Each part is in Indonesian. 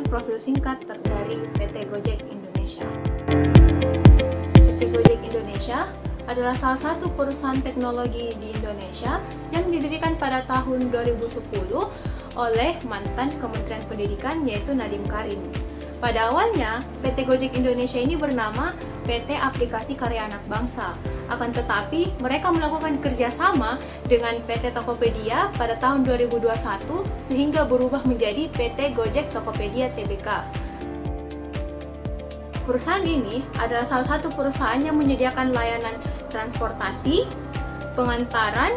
profil singkat dari PT Gojek Indonesia. PT Gojek Indonesia adalah salah satu perusahaan teknologi di Indonesia yang didirikan pada tahun 2010 oleh mantan Kementerian Pendidikan yaitu Nadiem Karim. Pada awalnya, PT Gojek Indonesia ini bernama PT Aplikasi Karya Anak Bangsa. Akan tetapi, mereka melakukan kerjasama dengan PT Tokopedia pada tahun 2021 sehingga berubah menjadi PT Gojek Tokopedia Tbk. Perusahaan ini adalah salah satu perusahaan yang menyediakan layanan transportasi, pengantaran,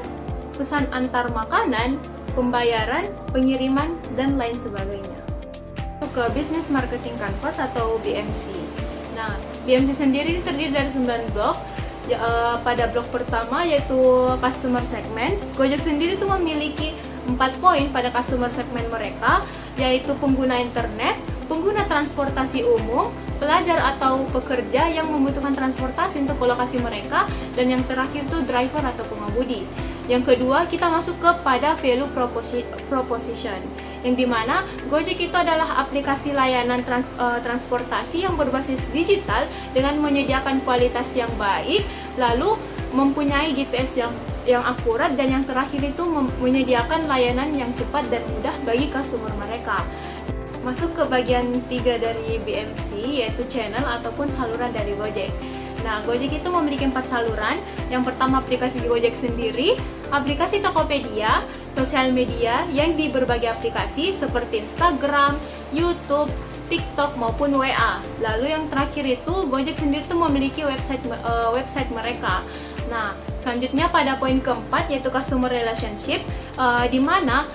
pesan antar makanan, pembayaran, pengiriman, dan lain sebagainya. Ke Business Marketing Canvas atau BMC. Nah, BMC sendiri terdiri dari 9 blok. Pada blok pertama yaitu customer segment, Gojek sendiri itu memiliki 4 poin pada customer segment mereka, yaitu pengguna internet, pengguna transportasi umum, pelajar atau pekerja yang membutuhkan transportasi untuk ke lokasi mereka, dan yang terakhir itu driver atau pengemudi. Yang kedua, kita masuk kepada value proposition, yang dimana Gojek itu adalah aplikasi layanan transportasi yang berbasis digital dengan menyediakan kualitas yang baik, lalu mempunyai GPS yang akurat, dan yang terakhir itu menyediakan layanan yang cepat dan mudah bagi customer mereka. Masuk ke bagian 3 dari BMC, yaitu channel ataupun saluran dari Gojek. Nah, Gojek itu memiliki 4 saluran. Yang pertama, aplikasi Gojek sendiri, aplikasi Tokopedia, sosial media yang di berbagai aplikasi seperti Instagram, YouTube, TikTok maupun WA. Lalu yang terakhir itu Gojek sendiri itu memiliki website mereka. Nah, selanjutnya pada poin keempat yaitu customer relationship, di mana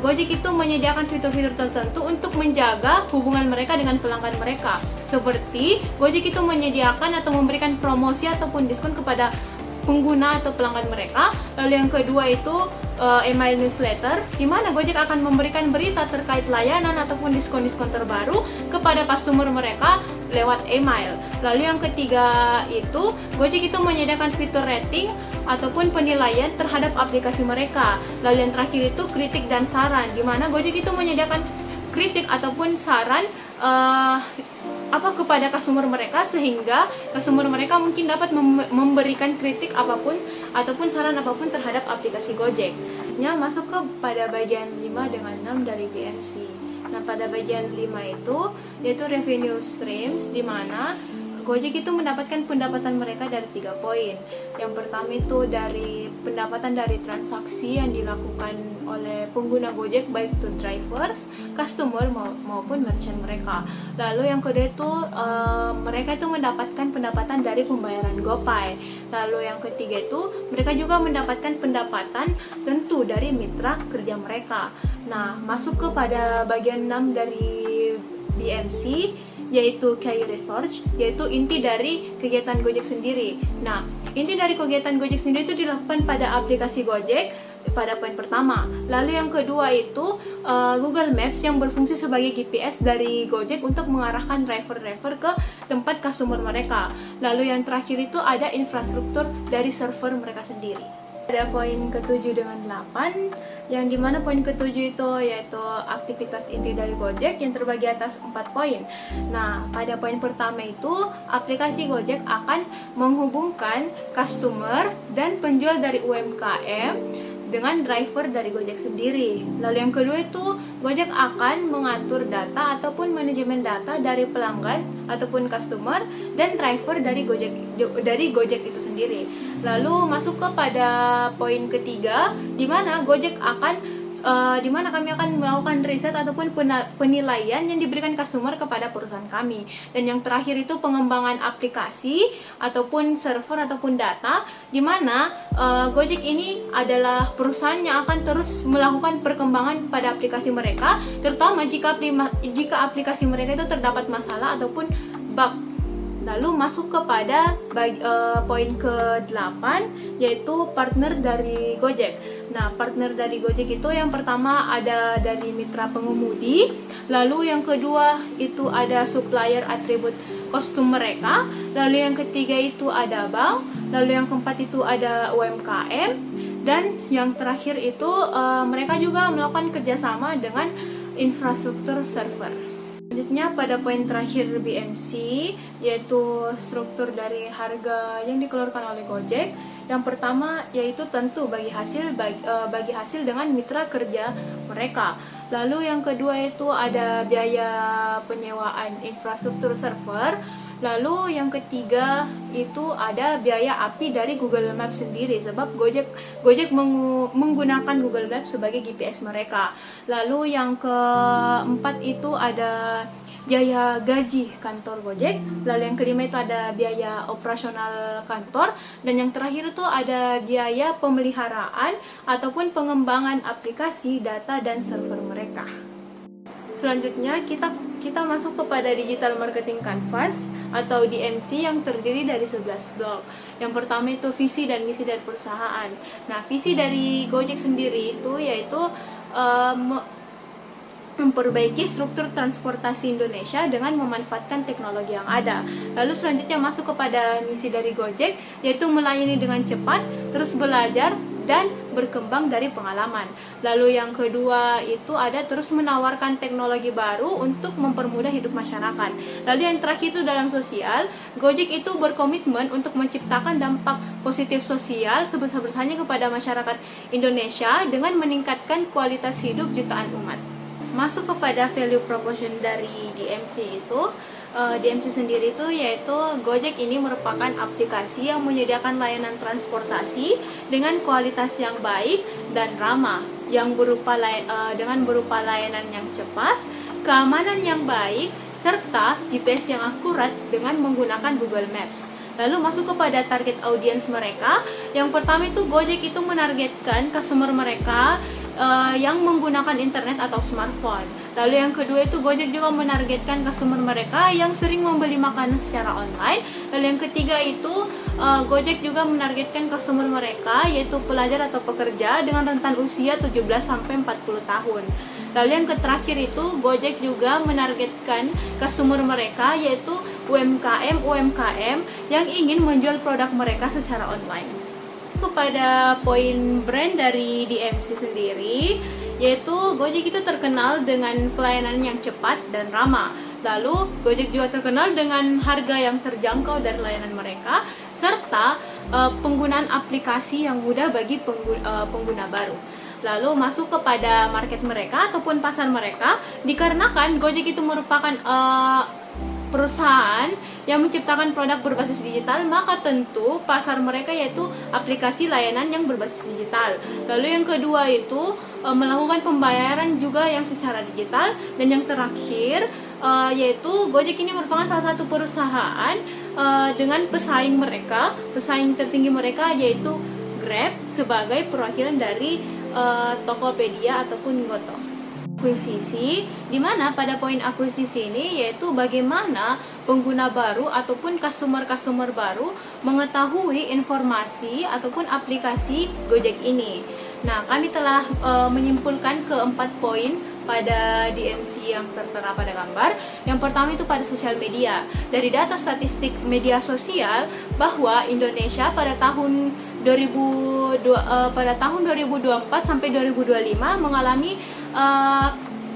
Gojek itu menyediakan fitur-fitur tertentu untuk menjaga hubungan mereka dengan pelanggan mereka. Seperti Gojek itu menyediakan atau memberikan promosi ataupun diskon kepada pengguna atau pelanggan mereka. Lalu yang kedua itu email newsletter, di mana Gojek akan memberikan berita terkait layanan ataupun diskon-diskon terbaru kepada customer mereka lewat email. Lalu yang ketiga itu Gojek itu menyediakan fitur rating ataupun penilaian terhadap aplikasi mereka. Lalu yang terakhir itu kritik dan saran, di mana Gojek itu menyediakan kritik ataupun saran kepada customer mereka, sehingga customer mereka mungkin dapat memberikan kritik apapun ataupun saran apapun terhadap aplikasi Gojek. Masuk ke pada bagian 5 dengan 6 dari BMC. Nah, pada bagian 5 itu yaitu revenue streams, di mana Gojek itu mendapatkan pendapatan mereka dari 3 poin. Yang pertama itu dari pendapatan dari transaksi yang dilakukan oleh pengguna Gojek, baik itu drivers, customer maupun merchant mereka. Lalu yang kedua itu mereka itu mendapatkan pendapatan dari pembayaran GoPay. Lalu yang ketiga itu mereka juga mendapatkan pendapatan tentu dari mitra kerja mereka. Nah, masuk kepada bagian 6 dari BMC, yaitu key research, yaitu inti dari kegiatan Gojek sendiri. Nah, inti dari kegiatan Gojek sendiri itu dilakukan pada aplikasi Gojek pada poin pertama. Lalu yang kedua itu Google Maps yang berfungsi sebagai GPS dari Gojek untuk mengarahkan driver-driver ke tempat customer mereka. Lalu yang terakhir itu ada infrastruktur dari server mereka sendiri. Ada poin ke-7 dengan 8, yang dimana poin ke-7 itu yaitu aktivitas inti dari Gojek yang terbagi atas 4 poin. Nah, pada poin pertama itu aplikasi Gojek akan menghubungkan customer dan penjual dari UMKM dengan driver dari Gojek sendiri. Lalu yang kedua itu Gojek akan mengatur data ataupun manajemen data dari pelanggan ataupun customer dan driver dari Gojek itu sendiri. Lalu masuk kepada poin ketiga, di mana Gojek di mana kami akan melakukan riset ataupun penilaian yang diberikan customer kepada perusahaan kami. Dan yang terakhir itu pengembangan aplikasi ataupun server ataupun data, di mana Gojek ini adalah perusahaan yang akan terus melakukan perkembangan pada aplikasi mereka, terutama jika aplikasi mereka itu terdapat masalah ataupun bug. Lalu masuk kepada poin ke-8, yaitu partner dari Gojek. Nah, partner dari Gojek itu yang pertama ada dari mitra pengemudi, lalu yang kedua itu ada supplier atribut kostum mereka, lalu yang ketiga itu ada bank, lalu yang keempat itu ada UMKM, dan yang terakhir itu mereka juga melakukan kerjasama dengan infrastruktur server. Selanjutnya pada poin terakhir BMC, yaitu struktur dari harga yang dikeluarkan oleh Gojek. Yang pertama yaitu tentu bagi hasil dengan mitra kerja mereka. Lalu yang kedua itu ada biaya penyewaan infrastruktur server. Lalu yang ketiga itu ada biaya API dari Google Maps sendiri, sebab Gojek menggunakan Google Maps sebagai GPS mereka. Lalu yang keempat itu ada biaya gaji kantor Gojek. Lalu yang kelima itu ada biaya operasional kantor. Dan yang terakhir itu ada biaya pemeliharaan ataupun pengembangan aplikasi, data, dan server mereka. Selanjutnya kita masuk kepada Digital Marketing Canvas atau DMC yang terdiri dari 11 blok. Yang pertama itu visi dan misi dari perusahaan. Nah, visi dari Gojek sendiri itu yaitu memperbaiki struktur transportasi Indonesia dengan memanfaatkan teknologi yang ada. Lalu selanjutnya masuk kepada misi dari Gojek, yaitu melayani dengan cepat, terus belajar, dan berkembang dari pengalaman. Lalu yang kedua itu ada terus menawarkan teknologi baru untuk mempermudah hidup masyarakat. Lalu yang terakhir itu dalam sosial, Gojek itu berkomitmen untuk menciptakan dampak positif sosial sebesar-besarnya kepada masyarakat Indonesia dengan meningkatkan kualitas hidup jutaan umat. Masuk kepada value proposition dari DMC itu, DMC sendiri itu yaitu Gojek ini merupakan aplikasi yang menyediakan layanan transportasi dengan kualitas yang baik dan ramah, yang dengan berupa layanan yang cepat, keamanan yang baik, serta GPS yang akurat dengan menggunakan Google Maps. Lalu masuk kepada target audiens mereka. Yang pertama itu Gojek itu menargetkan customer mereka yang menggunakan internet atau smartphone. Lalu yang kedua itu Gojek juga menargetkan customer mereka yang sering membeli makanan secara online. Lalu yang ketiga itu Gojek juga menargetkan customer mereka yaitu pelajar atau pekerja dengan rentan usia 17 sampai 40 tahun. Lalu yang terakhir itu Gojek juga menargetkan customer mereka yaitu UMKM yang ingin menjual produk mereka secara online. Kepada poin brand dari DMC sendiri, yaitu Gojek itu terkenal dengan pelayanan yang cepat dan ramah. Lalu Gojek juga terkenal dengan harga yang terjangkau dari layanan mereka, serta penggunaan aplikasi yang mudah bagi pengguna baru. Lalu masuk kepada market mereka ataupun pasar mereka, dikarenakan Gojek itu merupakan perusahaan yang menciptakan produk berbasis digital, maka tentu pasar mereka yaitu aplikasi layanan yang berbasis digital. Lalu yang kedua itu melakukan pembayaran juga yang secara digital. Dan yang terakhir yaitu Gojek ini merupakan salah satu perusahaan dengan pesaing tertinggi mereka yaitu Grab sebagai perwakilan dari Tokopedia ataupun Goto. Akuisisi, di mana pada poin akuisisi ini yaitu bagaimana pengguna baru ataupun customer baru mengetahui informasi ataupun aplikasi Gojek ini. Nah, kami telah menyimpulkan keempat poin pada DMC yang tertera pada gambar. Yang pertama itu pada sosial media. Dari data statistik media sosial bahwa Indonesia pada tahun 2024 sampai 2025 mengalami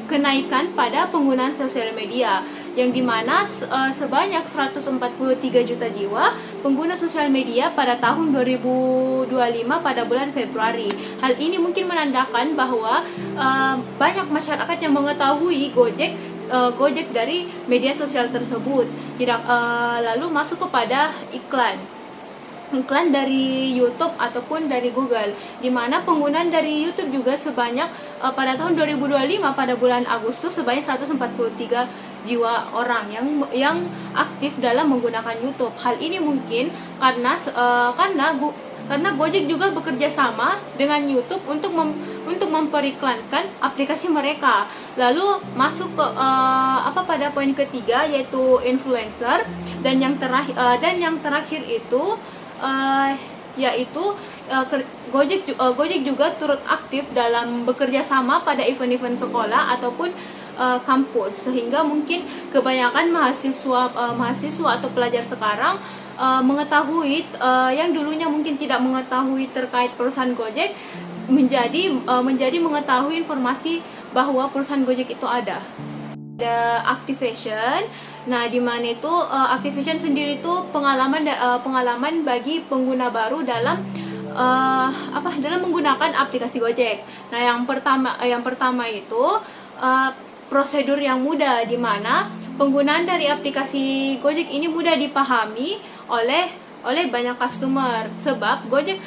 kenaikan pada penggunaan sosial media, yang dimana sebanyak 143 juta jiwa pengguna sosial media pada tahun 2025 pada bulan Februari. Hal ini mungkin menandakan bahwa banyak masyarakat yang mengetahui Gojek dari media sosial tersebut. Lalu masuk kepada iklan dari YouTube ataupun dari Google, di mana penggunaan dari YouTube juga sebanyak pada tahun 2025 pada bulan Agustus sebanyak 143 jiwa orang yang aktif dalam menggunakan YouTube. Hal ini mungkin karena Gojek juga bekerja sama dengan YouTube untuk memperiklankan aplikasi mereka. Lalu masuk ke pada poin ketiga yaitu influencer, dan yang terakhir itu yaitu Gojek juga turut aktif dalam bekerja sama pada event-event sekolah ataupun kampus, sehingga mungkin kebanyakan mahasiswa atau pelajar sekarang mengetahui yang dulunya mungkin tidak mengetahui terkait perusahaan Gojek menjadi mengetahui informasi bahwa perusahaan Gojek itu ada. Ada activation. Nah, di mana itu activation sendiri itu pengalaman bagi pengguna baru dalam dalam menggunakan aplikasi Gojek. Nah, yang pertama itu prosedur yang mudah, di mana penggunaan dari aplikasi Gojek ini mudah dipahami oleh banyak customer, sebab Gojek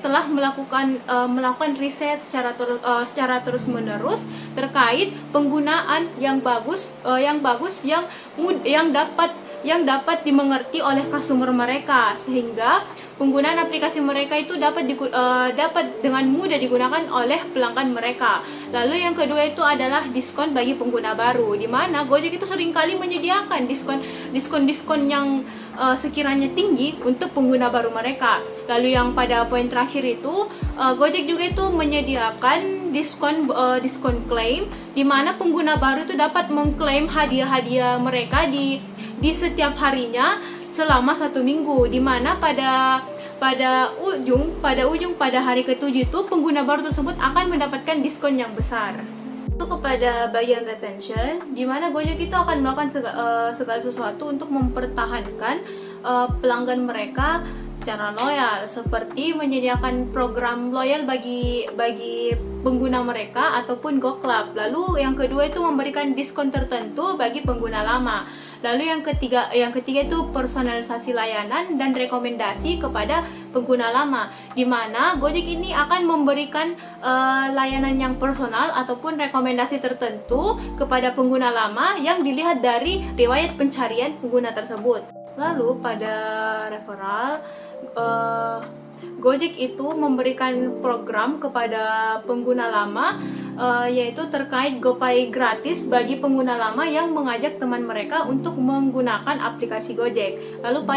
telah melakukan riset secara terus-menerus terkait penggunaan yang bagus yang dapat dimengerti oleh customer mereka, sehingga penggunaan aplikasi mereka itu dapat dengan mudah digunakan oleh pelanggan mereka. Lalu yang kedua itu adalah diskon bagi pengguna baru, di mana Gojek itu seringkali menyediakan diskon yang sekiranya tinggi untuk pengguna baru mereka. Lalu yang pada poin terakhir itu Gojek juga itu menyediakan diskon klaim, di mana pengguna baru itu dapat mengklaim hadiah-hadiah mereka di setiap harinya selama 1 minggu, di mana pada hari ke-7 itu pengguna baru tersebut akan mendapatkan diskon yang besar. Itu kepada bagian retention, di mana Gojek itu akan melakukan segala sesuatu untuk mempertahankan pelanggan mereka secara loyal, seperti menyediakan program loyal bagi pengguna mereka ataupun Go Club. Lalu yang kedua itu memberikan diskon tertentu bagi pengguna lama. Lalu yang ketiga itu personalisasi layanan dan rekomendasi kepada pengguna lama, di mana Gojek ini akan memberikan layanan yang personal ataupun rekomendasi tertentu kepada pengguna lama yang dilihat dari riwayat pencarian pengguna tersebut. Lalu pada referral, Gojek itu memberikan program kepada pengguna lama, yaitu terkait GoPay gratis bagi pengguna lama yang mengajak teman mereka untuk menggunakan aplikasi Gojek. Lalu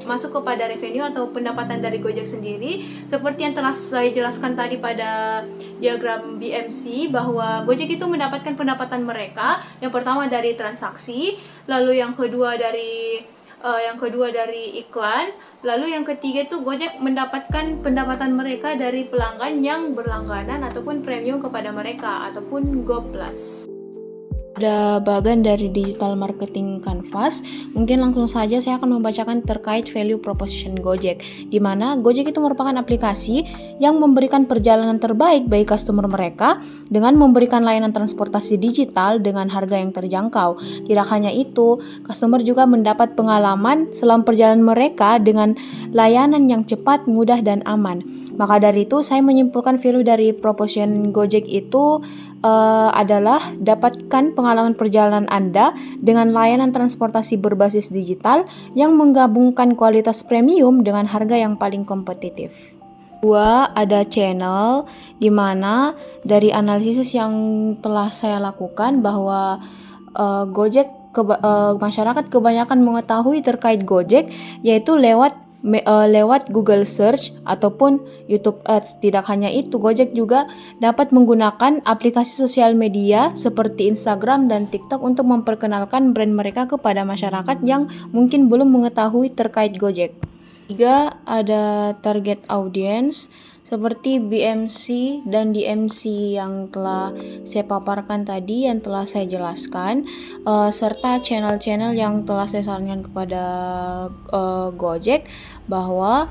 masuk kepada revenue atau pendapatan dari Gojek sendiri, seperti yang telah saya jelaskan tadi pada diagram BMC, bahwa Gojek itu mendapatkan pendapatan mereka yang pertama dari transaksi, lalu yang kedua dari iklan, lalu yang ketiga itu Gojek mendapatkan pendapatan mereka dari pelanggan yang berlangganan ataupun premium kepada mereka ataupun Go Plus. Ada bagian dari digital marketing canvas. Mungkin langsung saja saya akan membacakan terkait value proposition Gojek, di mana Gojek itu merupakan aplikasi yang memberikan perjalanan terbaik bagi customer mereka dengan memberikan layanan transportasi digital dengan harga yang terjangkau. Tidak hanya itu, customer juga mendapat pengalaman selama perjalanan mereka dengan layanan yang cepat, mudah, dan aman. Maka dari itu, saya menyimpulkan value dari proposition Gojek itu adalah dapatkan pengalaman perjalanan Anda dengan layanan transportasi berbasis digital yang menggabungkan kualitas premium dengan harga yang paling kompetitif. Kedua, ada channel, di mana dari analisis yang telah saya lakukan bahwa masyarakat kebanyakan mengetahui terkait Gojek yaitu lewat Google Search ataupun YouTube Ads. Tidak hanya itu, Gojek juga dapat menggunakan aplikasi sosial media seperti Instagram dan TikTok untuk memperkenalkan brand mereka kepada masyarakat yang mungkin belum mengetahui terkait Gojek. Tiga, ada target audience seperti BMC dan DMC yang telah saya paparkan tadi, yang telah saya jelaskan, serta channel-channel yang telah saya sarankan kepada Gojek bahwa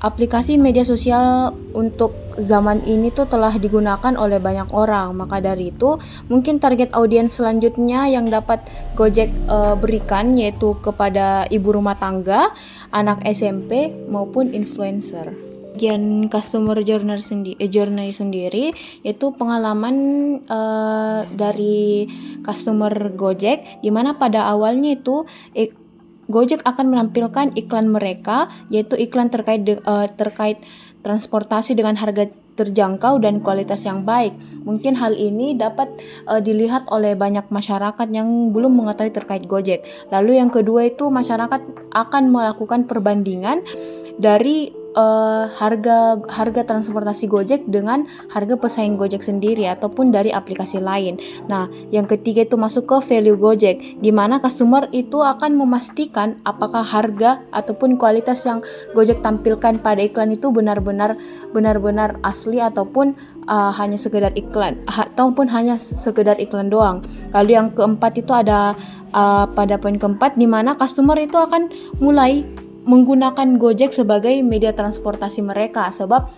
aplikasi media sosial untuk zaman ini tuh telah digunakan oleh banyak orang. Maka dari itu, mungkin target audiens selanjutnya yang dapat Gojek berikan yaitu kepada ibu rumah tangga, anak SMP maupun influencer. Bagian customer journey sendiri yaitu pengalaman dari customer Gojek, di mana pada awalnya itu Gojek akan menampilkan iklan mereka, yaitu iklan terkait transportasi dengan harga terjangkau dan kualitas yang baik. Mungkin hal ini dapat dilihat oleh banyak masyarakat yang belum mengetahui terkait Gojek. Lalu yang kedua itu masyarakat akan melakukan perbandingan dari harga transportasi Gojek dengan harga pesaing Gojek sendiri ataupun dari aplikasi lain. Nah, yang ketiga itu masuk ke value Gojek, di mana customer itu akan memastikan apakah harga ataupun kualitas yang Gojek tampilkan pada iklan itu benar-benar asli ataupun hanya sekedar iklan ataupun hanya sekedar iklan doang. Lalu yang keempat itu ada pada poin keempat, di mana customer itu akan mulai menggunakan Gojek sebagai media transportasi mereka sebab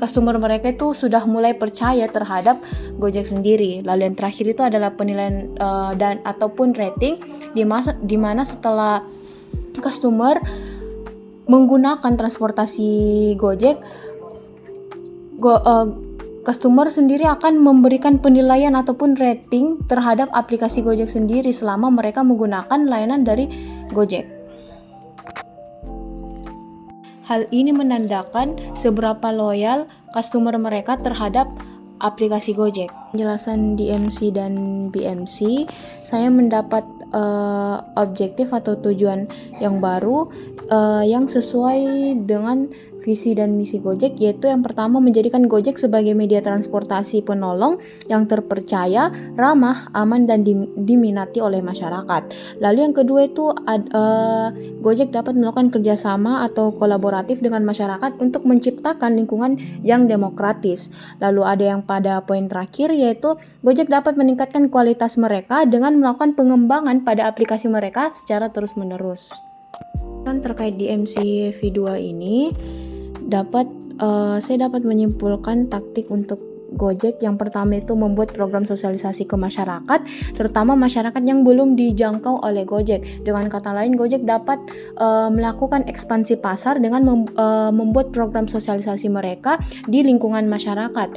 customer mereka itu sudah mulai percaya terhadap Gojek sendiri. Lalu yang terakhir itu adalah penilaian dan ataupun rating, di mana setelah customer menggunakan transportasi Gojek, customer sendiri akan memberikan penilaian ataupun rating terhadap aplikasi Gojek sendiri selama mereka menggunakan layanan dari Gojek. Hal ini menandakan seberapa loyal customer mereka terhadap aplikasi Gojek. Penjelasan DMC dan BMC, saya mendapat objektif atau tujuan yang baru yang sesuai dengan visi dan misi Gojek, yaitu yang pertama menjadikan Gojek sebagai media transportasi penolong yang terpercaya, ramah, aman, dan diminati oleh masyarakat. Lalu yang kedua itu Gojek dapat melakukan kerjasama atau kolaboratif dengan masyarakat untuk menciptakan lingkungan yang demokratis. Lalu ada yang pada poin terakhir, yaitu Gojek dapat meningkatkan kualitas mereka dengan melakukan pengembangan pada aplikasi mereka secara terus-menerus. Terkait DMC V2 ini, saya dapat menyimpulkan taktik untuk Gojek. Yang pertama itu membuat program sosialisasi ke masyarakat, terutama masyarakat yang belum dijangkau oleh Gojek. Dengan kata lain, Gojek dapat melakukan ekspansi pasar dengan membuat program sosialisasi mereka di lingkungan masyarakat.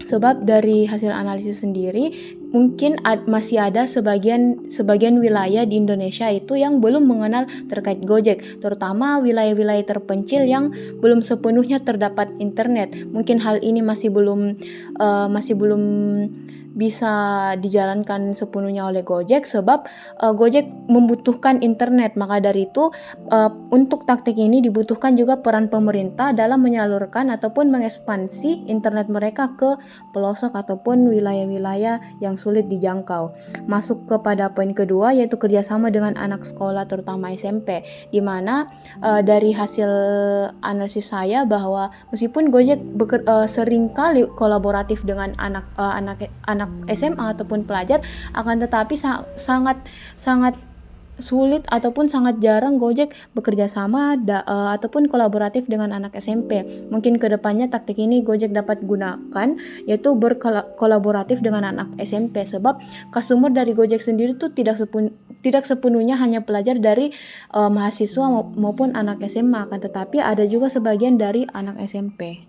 Sebab dari hasil analisis sendiri, mungkin masih ada sebagian wilayah di Indonesia itu yang belum mengenal terkait Gojek, terutama wilayah-wilayah terpencil yang belum sepenuhnya terdapat internet. Mungkin hal ini masih belum bisa dijalankan sepenuhnya oleh Gojek sebab Gojek membutuhkan internet. Maka dari itu untuk taktik ini dibutuhkan juga peran pemerintah dalam menyalurkan ataupun mengekspansi internet mereka ke pelosok ataupun wilayah-wilayah yang sulit dijangkau. Masuk kepada poin kedua, yaitu kerjasama dengan anak sekolah terutama SMP, di mana dari hasil analisis saya bahwa meskipun Gojek seringkali kolaboratif dengan anak SMA ataupun pelajar, akan tetapi sangat sulit ataupun sangat jarang Gojek bekerja sama ataupun kolaboratif dengan anak SMP. Mungkin kedepannya taktik ini Gojek dapat gunakan, yaitu berkolaboratif dengan anak SMP, sebab customer dari Gojek sendiri tuh tidak sepenuhnya hanya pelajar dari mahasiswa maupun anak SMA, akan tetapi ada juga sebagian dari anak SMP.